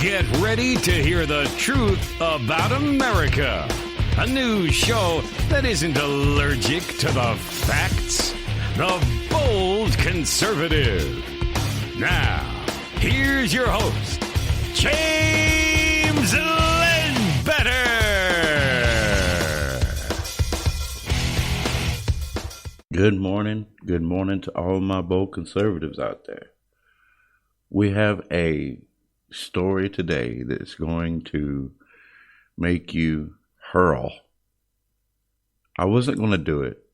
Get ready to hear the truth about America. A news show that isn't allergic to the facts. The Bold Conservative. Now, here's your host, James Ledbetter. Good morning. Good morning to all my bold conservatives out there. We have a story today that's going to make you hurl. I wasn't going to do it,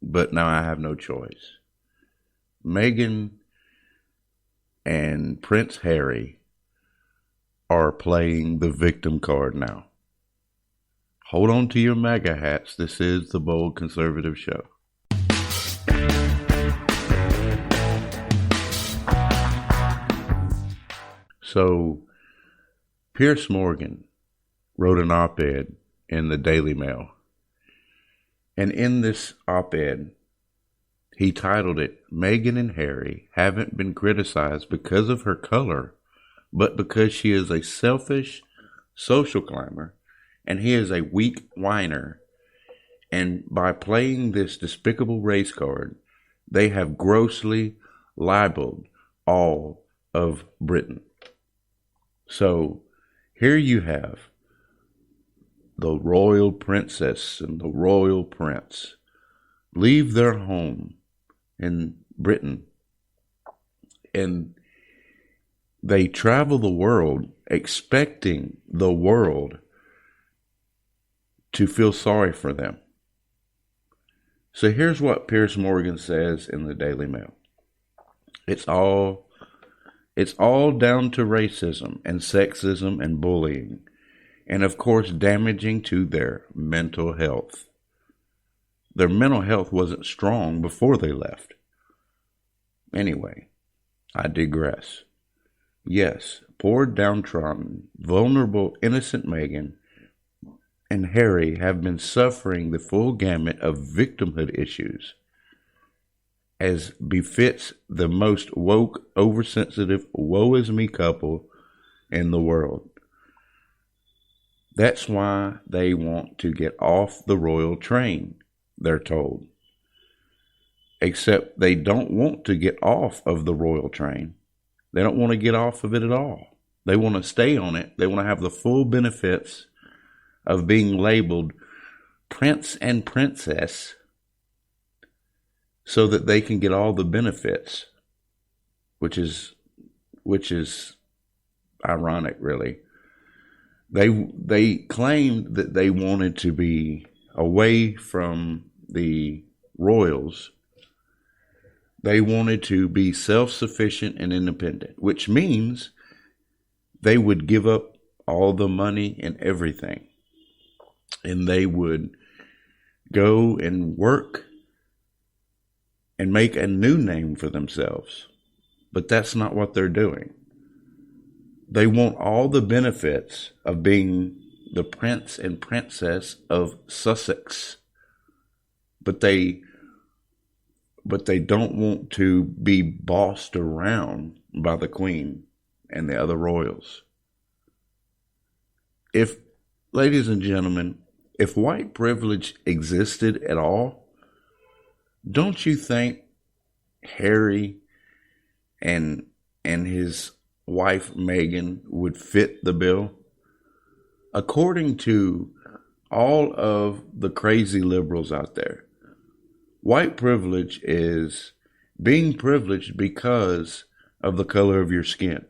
but now I have no choice. Meghan and Prince Harry are playing the victim card now. Hold on to your MAGA hats. This is the Bold Conservative Show. So, Piers Morgan wrote an op-ed in the Daily Mail. And in this op-ed, he titled it, "Meghan and Harry haven't been criticized because of her color, but because she is a selfish social climber, and he is a weak whiner. And by playing this despicable race card, they have grossly libeled all of Britain." So here you have the royal princess and the royal prince leave their home in Britain, and they travel the world expecting the world to feel sorry for them. So here's what Piers Morgan says in the Daily Mail. It's all down to racism and sexism and bullying, and of course damaging to their mental health. Their mental health wasn't strong before they left. Anyway, I digress. Yes, poor downtrodden, vulnerable, innocent Meghan and Harry have been suffering the full gamut of victimhood issues, as befits the most woke, oversensitive, woe-is-me couple in the world. That's why they want to get off the royal train, they're told. Except they don't want to get off of the royal train. They don't want to get off of it at all. They want to stay on it. They want to have the full benefits of being labeled prince and princess, so that they can get all the benefits, which is ironic, really. They claimed that they wanted to be away from the royals. They wanted to be self-sufficient and independent, which means they would give up all the money and everything, and they would go and work and make a new name for themselves. But that's not what they're doing. They want all the benefits of being the prince and princess of Sussex. But they don't want to be bossed around by the Queen and the other royals. Ladies and gentlemen, if white privilege existed at all, don't you think Harry and his wife Meghan would fit the bill? According to all of the crazy liberals out there, white privilege is being privileged because of the color of your skin.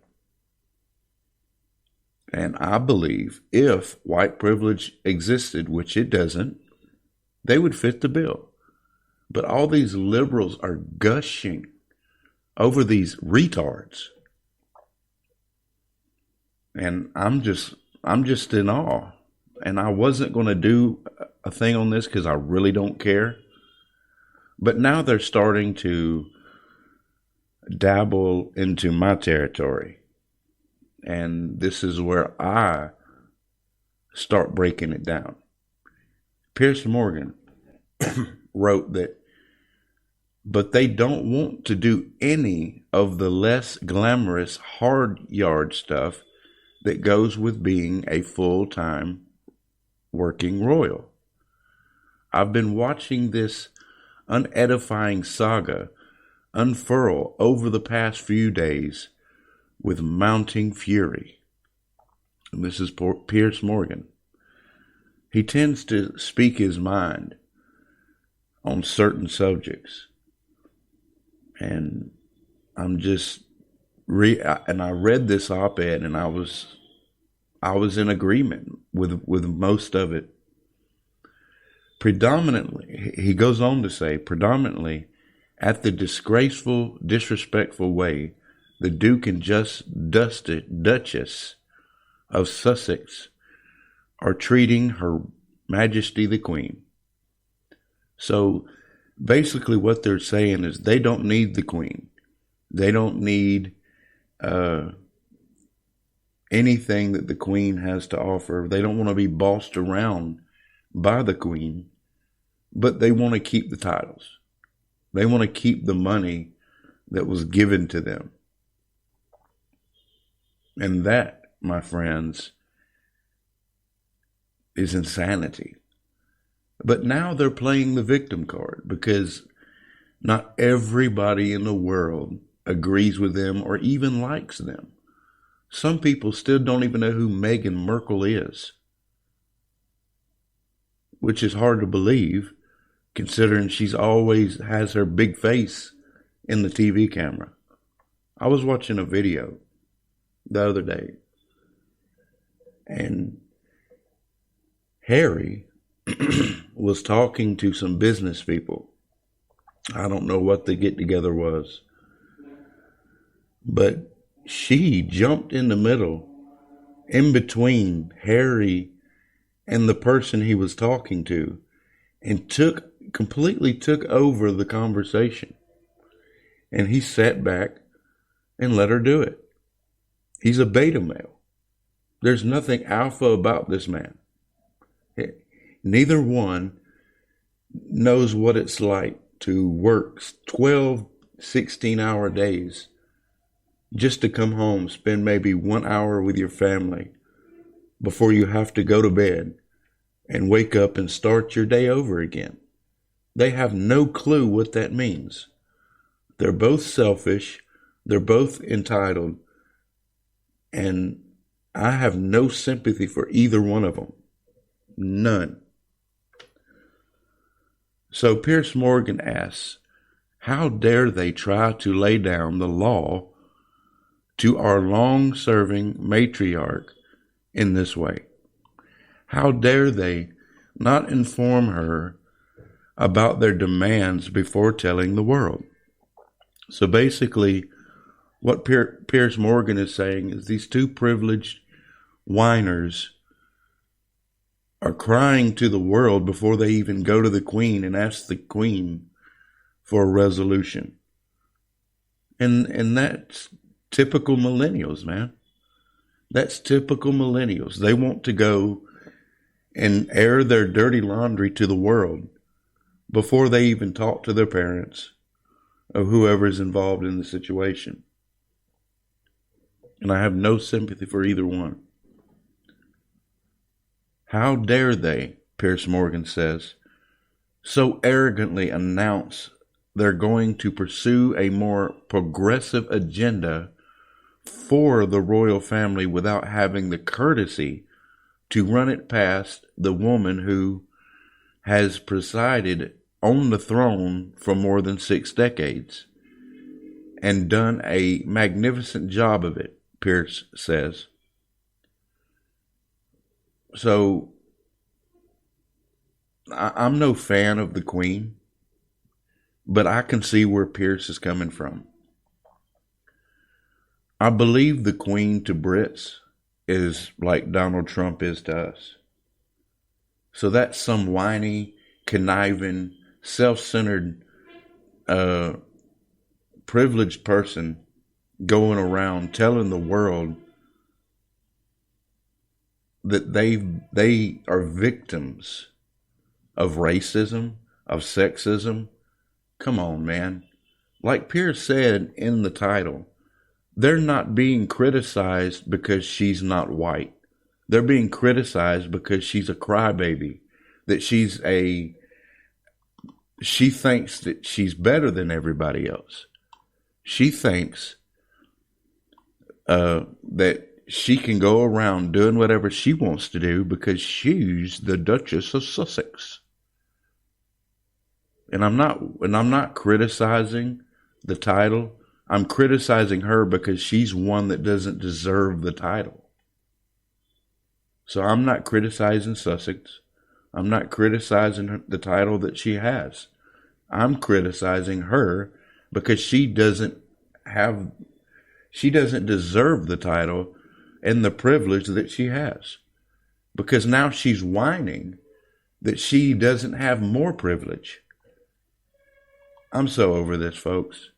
And I believe if white privilege existed, which it doesn't, they would fit the bill. But all these liberals are gushing over these retards. And I'm just in awe. And I wasn't going to do a thing on this because I really don't care. But now they're starting to dabble into my territory. And this is where I start breaking it down. Piers Morgan wrote that, but they don't want to do any of the less glamorous hard yard stuff that goes with being a full-time working royal. I've been watching this unedifying saga unfurl over the past few days with mounting fury. And this is Piers Morgan. He tends to speak his mind on certain subjects. And I'm just and I read this op-ed and I was in agreement with most of it. Predominantly, he goes on to say, predominantly at the disgraceful, disrespectful way the Duke and Duchess of Sussex are treating Her Majesty the Queen. So basically what they're saying is they don't need the Queen. They don't need anything that the Queen has to offer. They don't want to be bossed around by the Queen, but they want to keep the titles. They want to keep the money that was given to them. And that, my friends, is insanity. But now they're playing the victim card because not everybody in the world agrees with them or even likes them. Some people still don't even know who Meghan Markle is, which is hard to believe considering she's always has her big face in the TV camera. I was watching a video the other day, and Harry was talking to some business people. I don't know what the get-together was, but she jumped in the middle, in between Harry and the person he was talking to, and completely took over the conversation. And he sat back and let her do it. He's a beta male. There's nothing alpha about this man. Neither one knows what it's like to work 12, 16-hour days just to come home, spend maybe 1 hour with your family before you have to go to bed and wake up and start your day over again. They have no clue what that means. They're both selfish. They're both entitled. And I have no sympathy for either one of them. None. So Piers Morgan asks, how dare they try to lay down the law to our long-serving matriarch in this way? How dare they not inform her about their demands before telling the world? So basically, what Piers Morgan is saying is these two privileged whiners are crying to the world before they even go to the Queen and ask the Queen for a resolution. And that's typical millennials, man. That's typical millennials. They want to go and air their dirty laundry to the world before they even talk to their parents or whoever is involved in the situation. And I have no sympathy for either one. How dare they, Piers Morgan says, so arrogantly announce they're going to pursue a more progressive agenda for the royal family without having the courtesy to run it past the woman who has presided on the throne for more than 6 decades and done a magnificent job of it, Piers says. So, I'm no fan of the Queen, but I can see where Piers is coming from. I believe the Queen to Brits is like Donald Trump is to us. So that's some whiny, conniving, self-centered, privileged person going around telling the world that they are victims of racism, of sexism. Come on, man. Like Piers said in the title, they're not being criticized because she's not white. They're being criticized because she's a crybaby, that she thinks that she's better than everybody else. She thinks that she can go around doing whatever she wants to do because she's the Duchess of Sussex. And I'm not criticizing the title. I'm criticizing her because she's one that doesn't deserve the title. So I'm not criticizing Sussex. I'm not criticizing the title that she has. I'm criticizing her because she doesn't deserve the title and the privilege that she has. Because now she's whining that she doesn't have more privilege. I'm so over this, folks.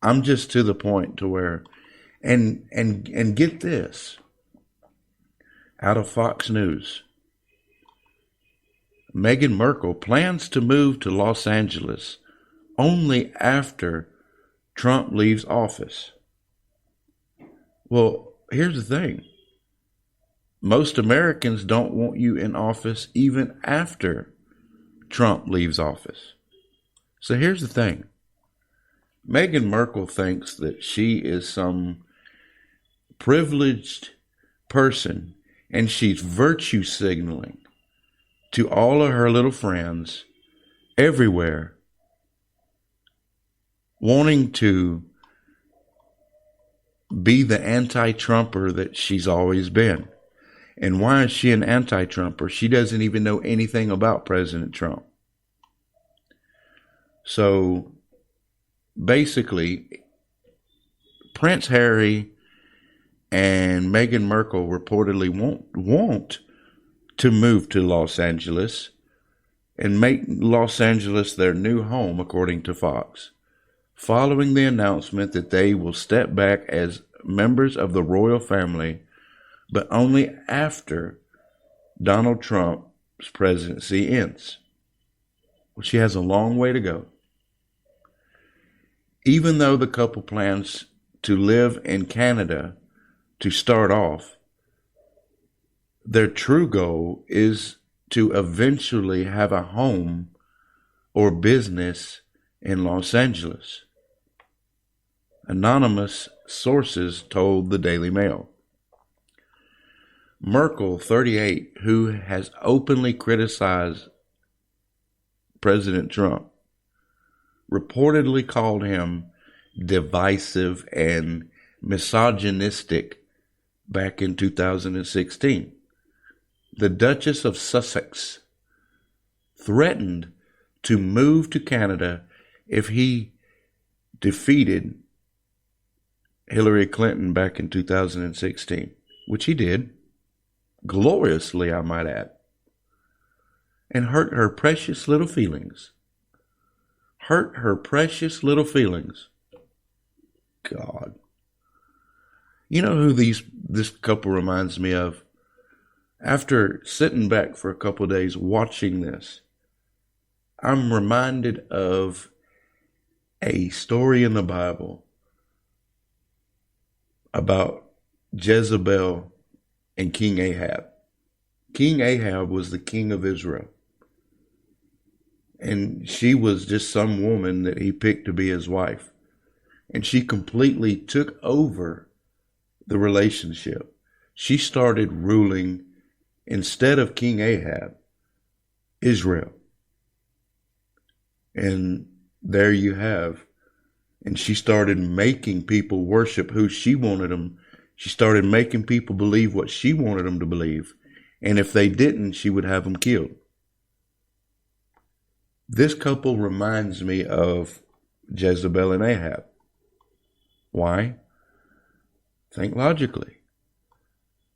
I'm just to the point to where, and get this, out of Fox News, Meghan Markle plans to move to Los Angeles only after Trump leaves office. Well, here's the thing. Most Americans don't want you in office even after Trump leaves office. So here's the thing. Meghan Markle thinks that she is some privileged person, and she's virtue signaling to all of her little friends everywhere, wanting to be the anti-Trumper that she's always been. And why is she an anti-Trumper? She doesn't even know anything about President Trump. So basically, Prince Harry and Meghan Markle reportedly want to move to Los Angeles and make Los Angeles their new home, according to Fox, following the announcement that they will step back as members of the royal family, but only after Donald Trump's presidency ends. Well, she has a long way to go. Even though the couple plans to live in Canada to start off, their true goal is to eventually have a home or business in Los Angeles. Anonymous sources told the Daily Mail. Markle, 38, who has openly criticized President Trump, reportedly called him divisive and misogynistic back in 2016. The Duchess of Sussex threatened to move to Canada if he defeated Hillary Clinton back in 2016, which he did, gloriously, I might add, and hurt her precious little feelings. Hurt her precious little feelings. God. You know who this couple reminds me of? After sitting back for a couple of days watching this, I'm reminded of a story in the Bible about Jezebel and King Ahab. King Ahab was the king of Israel. And she was just some woman that he picked to be his wife. And she completely took over the relationship. She started ruling, instead of King Ahab, Israel. And there you have. And she started making people worship who she wanted them. She started making people believe what she wanted them to believe. And if they didn't, she would have them killed. This couple reminds me of Jezebel and Ahab. Why? Think logically.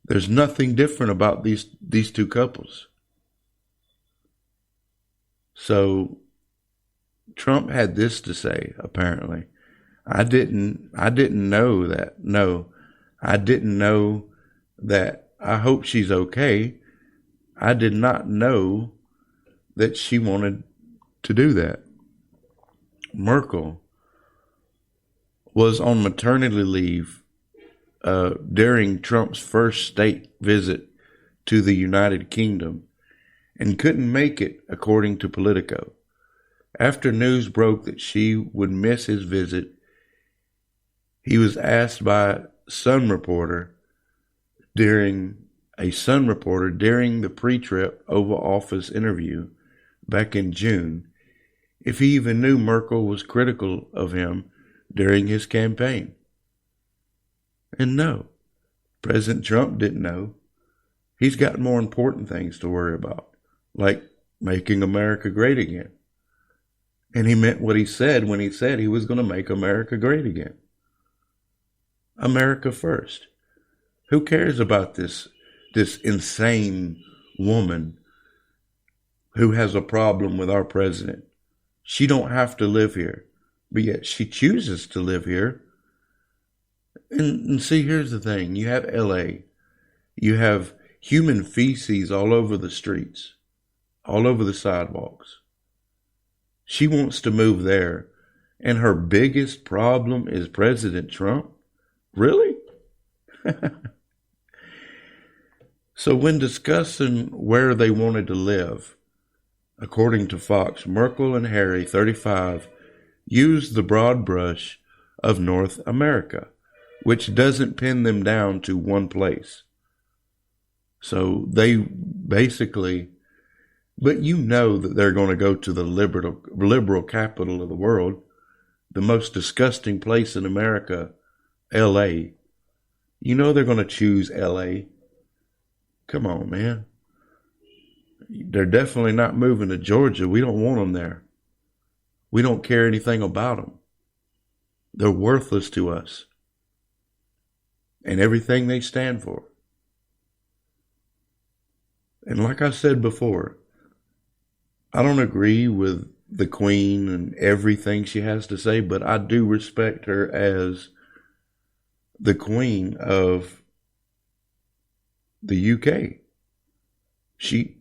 There's nothing different about these two couples. So Trump had this to say, apparently. I didn't know that. No, I didn't know that. I hope she's okay. I did not know that she wanted to do that. Markle was on maternity leave during Trump's first state visit to the United Kingdom and couldn't make it, according to Politico. After news broke that she would miss his visit, he was asked by a Sun reporter during the pre-trip Oval Office interview back in June if he even knew Merkel was critical of him during his campaign. And no, President Trump didn't know. He's got more important things to worry about, like making America great again. And he meant what he said when he said he was going to make America great again. America first. Who cares about this insane woman who has a problem with our president? She don't have to live here, but yet she chooses to live here. And see, here's the thing. You have LA. You have human feces all over the streets, all over the sidewalks. She wants to move there. And her biggest problem is President Trump? Really? So when discussing where they wanted to live, according to Fox, Markle and Harry, 35, used the broad brush of North America, which doesn't pin them down to one place. So they basically, but you know that they're going to go to the liberal capital of the world, the most disgusting place in America, LA. You know they're going to choose LA. Come on, man. They're definitely not moving to Georgia. We don't want them there. We don't care anything about them. They're worthless to us and everything they stand for. And like I said before, I don't agree with the Queen and everything she has to say, but I do respect her as the Queen of the UK. She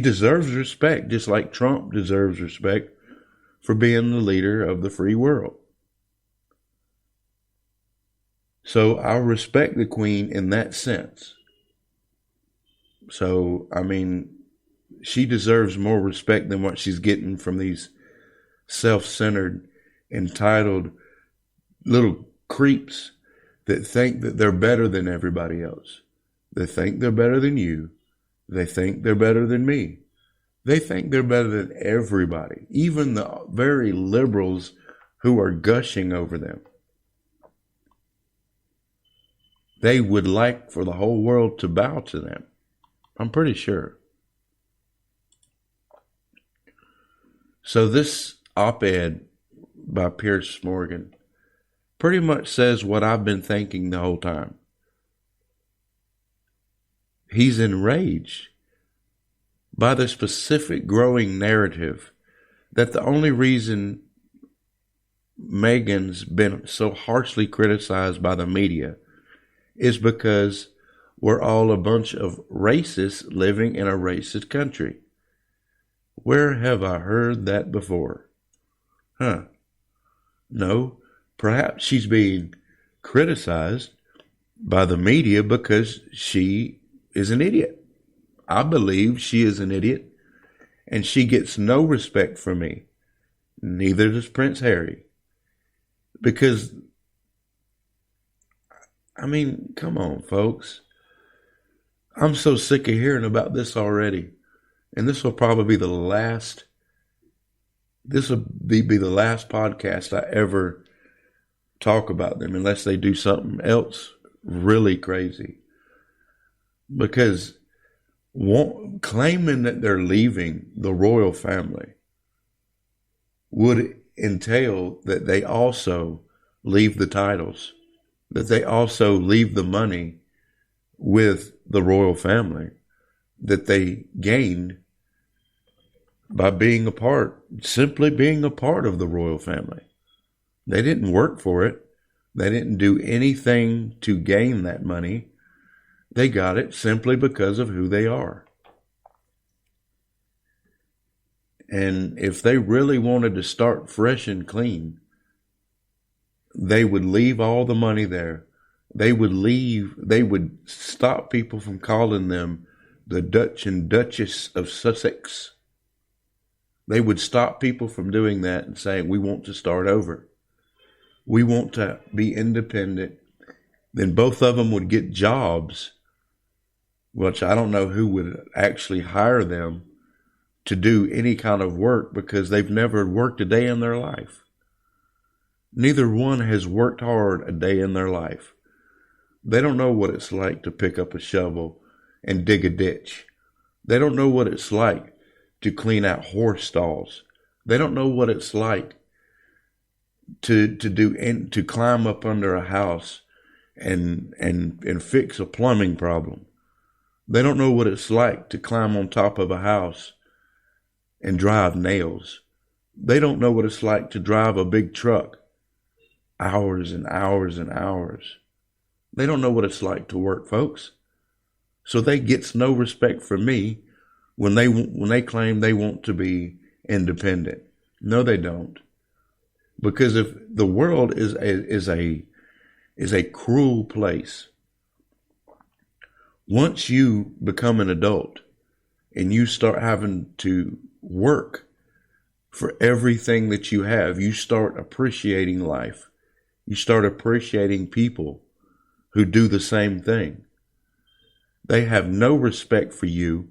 deserves respect, just like Trump deserves respect for being the leader of the free world. So I respect the Queen in that sense. So, I mean, she deserves more respect than what she's getting from these self-centered, entitled little creeps that think that they're better than everybody else. They think they're better than you. They think they're better than me. They think they're better than everybody, even the very liberals who are gushing over them. They would like for the whole world to bow to them. I'm pretty sure. So this op-ed by Piers Morgan pretty much says what I've been thinking the whole time. He's enraged by the specific growing narrative that the only reason Meghan's been so harshly criticized by the media is because we're all a bunch of racists living in a racist country. Where have I heard that before? No, perhaps she's being criticized by the media because she is an idiot. I believe she is an idiot, and she gets no respect from me. Neither does Prince Harry. Because, I mean, come on, folks. I'm so sick of hearing about this already. And this will probably be the last, this will be the last podcast I ever talk about them unless they do something else really crazy. Because claiming that they're leaving the royal family would entail that they also leave the titles, that they also leave the money with the royal family that they gained by being simply being a part of the royal family. They didn't work for it. They didn't do anything to gain that money. They got it simply because of who they are. And if they really wanted to start fresh and clean, they would leave all the money there. They would stop people from calling them the Dutch and Duchess of Sussex. They would stop people from doing that and saying, we want to start over. We want to be independent. Then both of them would get jobs, which I don't know who would actually hire them to do any kind of work because they've never worked a day in their life. Neither one has worked hard a day in their life. They don't know what it's like to pick up a shovel and dig a ditch. They don't know what it's like to clean out horse stalls. They don't know what it's like to climb up under a house and fix a plumbing problem. They don't know what it's like to climb on top of a house and drive nails. They don't know what it's like to drive a big truck hours and hours and hours. They don't know what it's like to work, folks. So they gets no respect from me when they claim they want to be independent. No, they don't. Because if the world is a cruel place, once you become an adult and you start having to work for everything that you have, you start appreciating life. You start appreciating people who do the same thing. They have no respect for you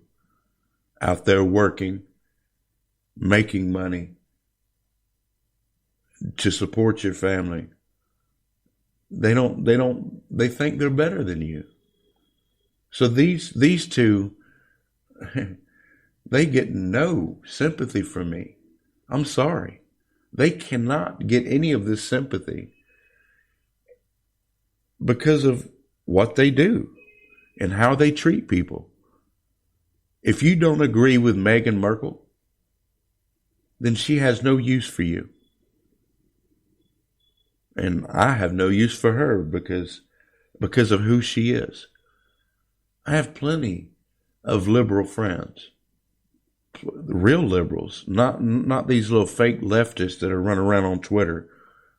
out there working, making money to support your family. They think they're better than you. So these two, they get no sympathy from me. I'm sorry. They cannot get any of this sympathy because of what they do and how they treat people. If you don't agree with Meghan Markle, then she has no use for you. And I have no use for her because of who she is. I have plenty of liberal friends, real liberals, not these little fake leftists that are running around on Twitter.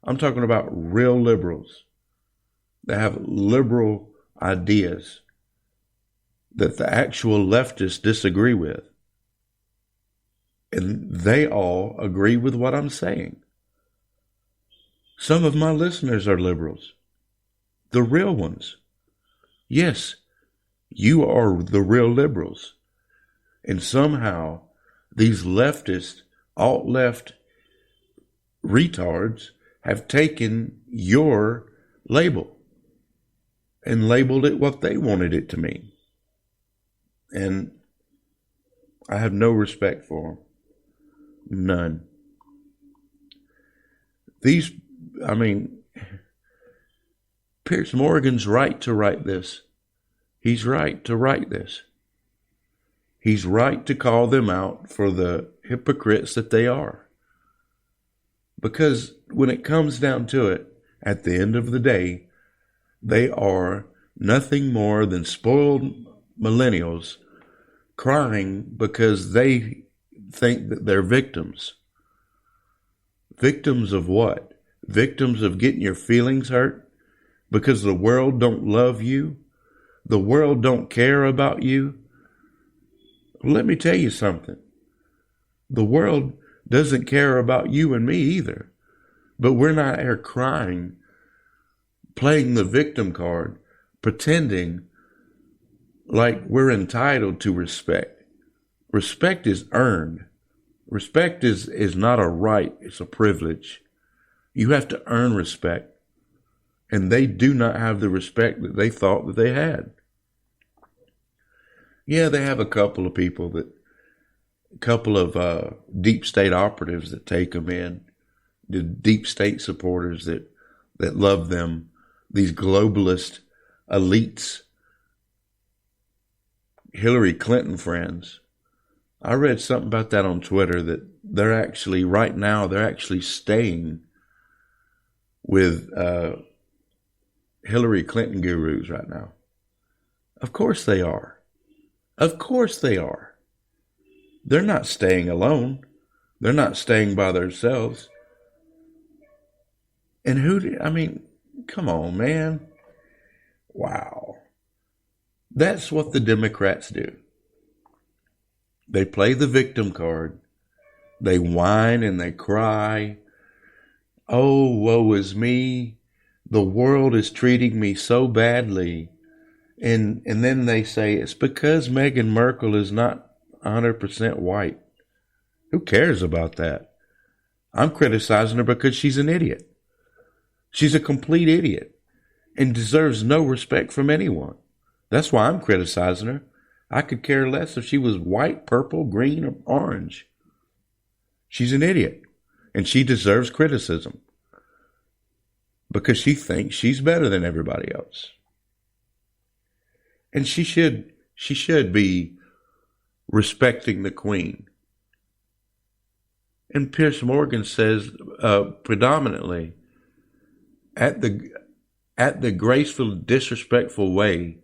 I'm talking about real liberals that have liberal ideas that the actual leftists disagree with. And they all agree with what I'm saying. Some of my listeners are liberals, the real ones. Yes, you are the real liberals. And somehow these leftist, alt-left retards have taken your label and labeled it what they wanted it to mean. And I have no respect for them. None. Piers Morgan's right to write this. He's right to write this. He's right to call them out for the hypocrites that they are. Because when it comes down to it, at the end of the day, they are nothing more than spoiled millennials crying because they think that they're victims. Victims of what? Victims of getting your feelings hurt because the world don't love you? The world don't care about you? Let me tell you something. The world doesn't care about you and me either. But we're not here crying, playing the victim card, pretending like we're entitled to respect. Respect is earned. Respect is not a right, it's a privilege. You have to earn respect. And they do not have the respect that they thought that they had. Yeah, they have a couple of deep state operatives that take them in, the deep state supporters that love them, these globalist elites, Hillary Clinton friends. I read something about that on Twitter that they're actually staying with Hillary Clinton gurus right now. Of course they are. Of course they are. They're not staying alone. They're not staying by themselves. And come on, man. Wow. That's what the Democrats do. They play the victim card. They whine and they cry. Oh, woe is me. The world is treating me so badly. And then they say it's because Meghan Markle is not 100% white. Who cares about that? I'm criticizing her because she's an idiot. She's a complete idiot and deserves no respect from anyone. That's why I'm criticizing her. I could care less if she was white, purple, green, or orange. She's an idiot, and she deserves criticism because she thinks she's better than everybody else. And she should be respecting the Queen. And Piers Morgan says predominantly at the graceful, disrespectful way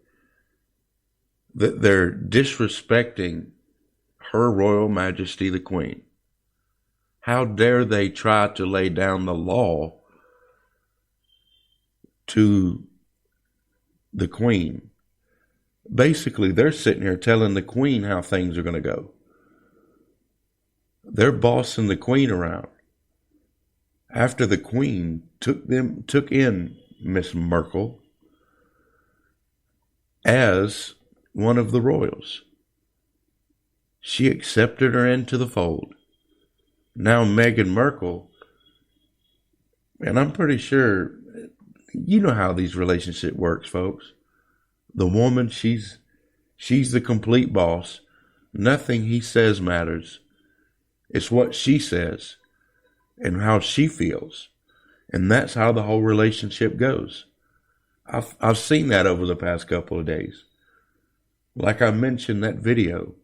that they're disrespecting Her Royal Majesty the Queen. How dare they try to lay down the law to the Queen? Basically, they're sitting here telling the Queen how things are going to go. They're bossing the Queen around. After the Queen took in Miss Markle as one of the royals. She accepted her into the fold. Now Meghan Markle, and I'm pretty sure, you know how these relationship works, folks. The woman, she's the complete boss. Nothing he says matters. It's what she says and how she feels. And that's how the whole relationship goes. I've seen that over the past couple of days. Like I mentioned that video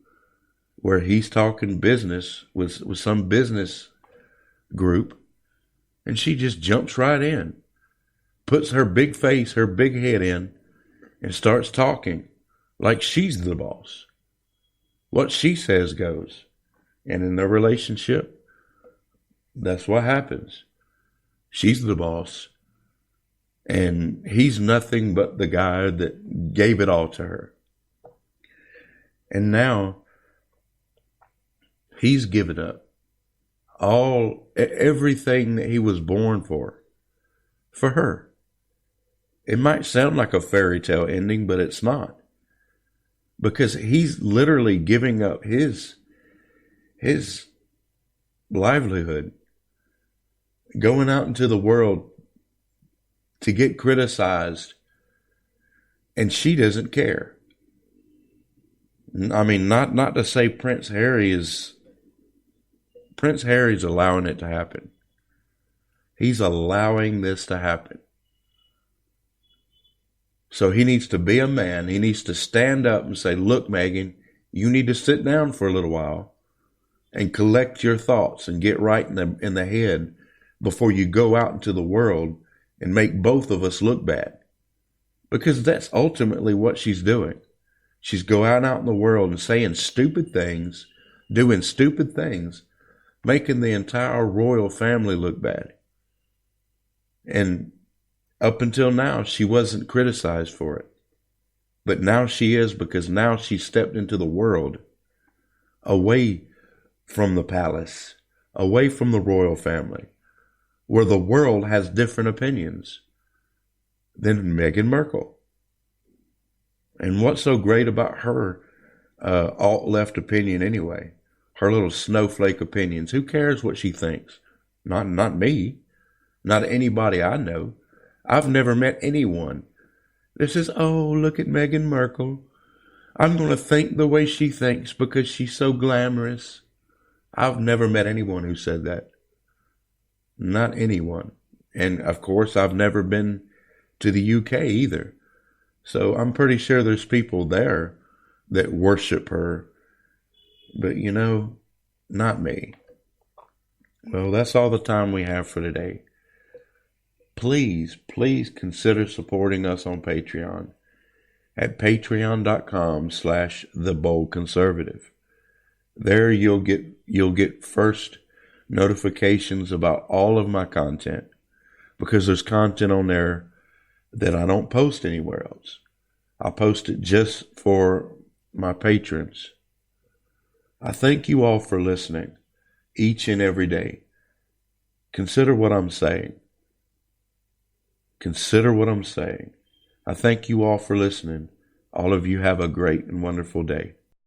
where he's talking business with some business group, and she just jumps right in, puts her big face, her big head in, and starts talking like she's the boss. What she says goes. And in their relationship, that's what happens. She's the boss, and he's nothing but the guy that gave it all to her. And now he's given up everything that he was born for her. It might sound like a fairy tale ending, but it's not. Because he's literally giving up his livelihood, going out into the world to get criticized, and she doesn't care. I mean, not to say Prince Harry's allowing it to happen. He's allowing this to happen. So he needs to be a man. He needs to stand up and say, look, Meghan, you need to sit down for a little while and collect your thoughts and get right in the head before you go out into the world and make both of us look bad. Because that's ultimately what she's doing. She's going out in the world and saying stupid things, doing stupid things, making the entire royal family look bad. And up until now, she wasn't criticized for it. But now she is, because now she stepped into the world away from the palace, away from the royal family, where the world has different opinions than Meghan Markle. And what's so great about her alt-left opinion anyway? Her little snowflake opinions. Who cares what she thinks? Not me. Not anybody I know. I've never met anyone that says, oh, look at Meghan Markle. I'm going to think the way she thinks because she's so glamorous. I've never met anyone who said that. Not anyone. And of course, I've never been to the UK either. So I'm pretty sure there's people there that worship her. But not me. Well, that's all the time we have for today. Please consider supporting us on Patreon at patreon.com/theboldconservative. There you'll get first notifications about all of my content. because there's content on there that I don't post anywhere else. I post it just for my patrons. I thank you all for listening each and every day. Consider what I'm saying. Consider what I'm saying. I thank you all for listening. All of you have a great and wonderful day.